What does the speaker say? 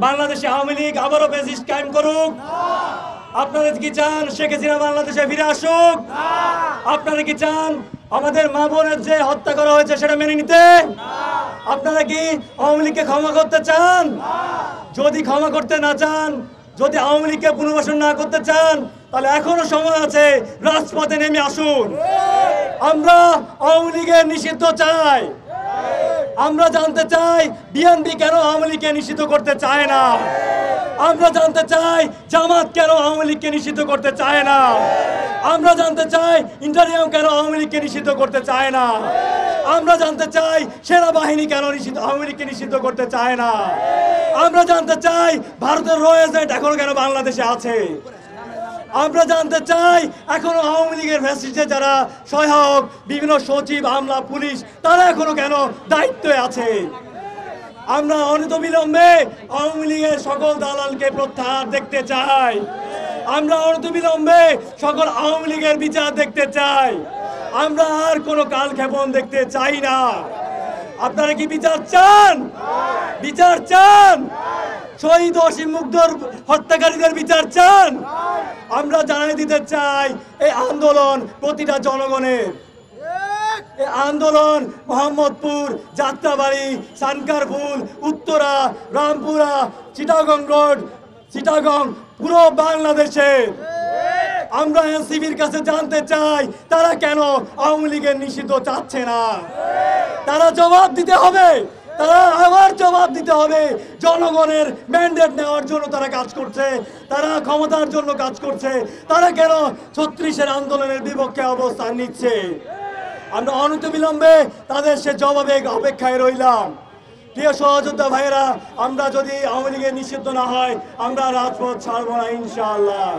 বাংলাদেশে আওয়ামী লীগ আবারও ফ্যাসিস্ট কায়েম করুক? আপনারা কি চান শেখ হাসিনা বাংলাদেশে ফিরে আসুক? আপনারা কি চান আমাদের মা বোনের যে হত্যা করা হয়েছে সেটা মেনে নিতে? আপনারা কি আওয়ামী লীগকে ক্ষমা করতে চান? যদি ক্ষমা করতে না চান, যদি আওয়ামী লীগকে পুনর্বাসন না করতে চান, তাহলে এখনো সময় আছে, রাজপথে নেমে আসুন। আমরা আওয়ামী লীগের নিষিদ্ধ চাই। আমরা জানতে চাই বিএনপি কেন আওয়ামী লীগকে নিষিদ্ধ করতে চায় না। আমরা জানতে চাই জামাত কেন আওয়ামী লীগকে নিষিদ্ধ করতে চায় না। আমরা জানতে চাই ইন্টারিয়াম কেন আওয়ামী লীগকে নিষিদ্ধ করতে চায় না। আমরা জানতে চাই সেনাবাহিনী কেন আওয়ামী লীগকে নিষিদ্ধ করতে চায় না। আমরা জানতে চাই ভারতের র এজেন্ট এখনো কেন বাংলাদেশে আছে। আমরা জানতে চাই এখনো আওয়ামী লীগের ফ্যাসিস্টে যারা সহায়ক বিভিন্ন সচিব, আমলা, পুলিশ, তারা এখনো কেন দায়িত্বে আছে। আমরা অনতিবিলম্বে আওয়ামী লীগের সকল দালালকে প্রত্যাহার দেখতে চাই। আমরা অনতিবিলম্বে সকল আওয়ামী লীগের বিচার দেখতে চাই। আমরা আর কোনো কালক্ষেপণ দেখতে চাই না। আপনারা কি বিচার চান? বিচার চান? শহীদ অসীম মুগ্ধর হত্যাকারীদের বিচার চান? আমরা জানাই দিতে চাই এই আন্দোলন প্রতিটা জনগণের। এই আন্দোলন মোহাম্মদপুর, যাত্রাবাড়ি, সানকারপুল, উত্তরা, রামপুরা, চিটাগং রোড, চিটাগং, পুরো বাংলাদেশের। আমরা এনসিপির কাছে জানতে চাই তারা কেন আওয়ামী লীগের নিষিদ্ধ চাচ্ছে না। তারা জবাব দিতে হবে। তারা আবার জবাব দিতে হবে। জনগণের ম্যান্ডেট নেওয়ার জন্য তারা কাজ করছে, তারা ক্ষমতার জন্য কাজ করছে, তারা কেন 36-এর আন্দোলনের বিপক্ষে অবস্থান নিচ্ছে। আমরা অনতিবিলম্বে তাদের সে জবাবে অপেক্ষায় রইলাম। প্রিয় সহযোদ্ধা ভাইয়েরা, আমরা যদি আওয়ামী লীগের নিষিদ্ধ না হয়, আমরা রাজপথ ছাড়বো না ইনশাআল্লাহ।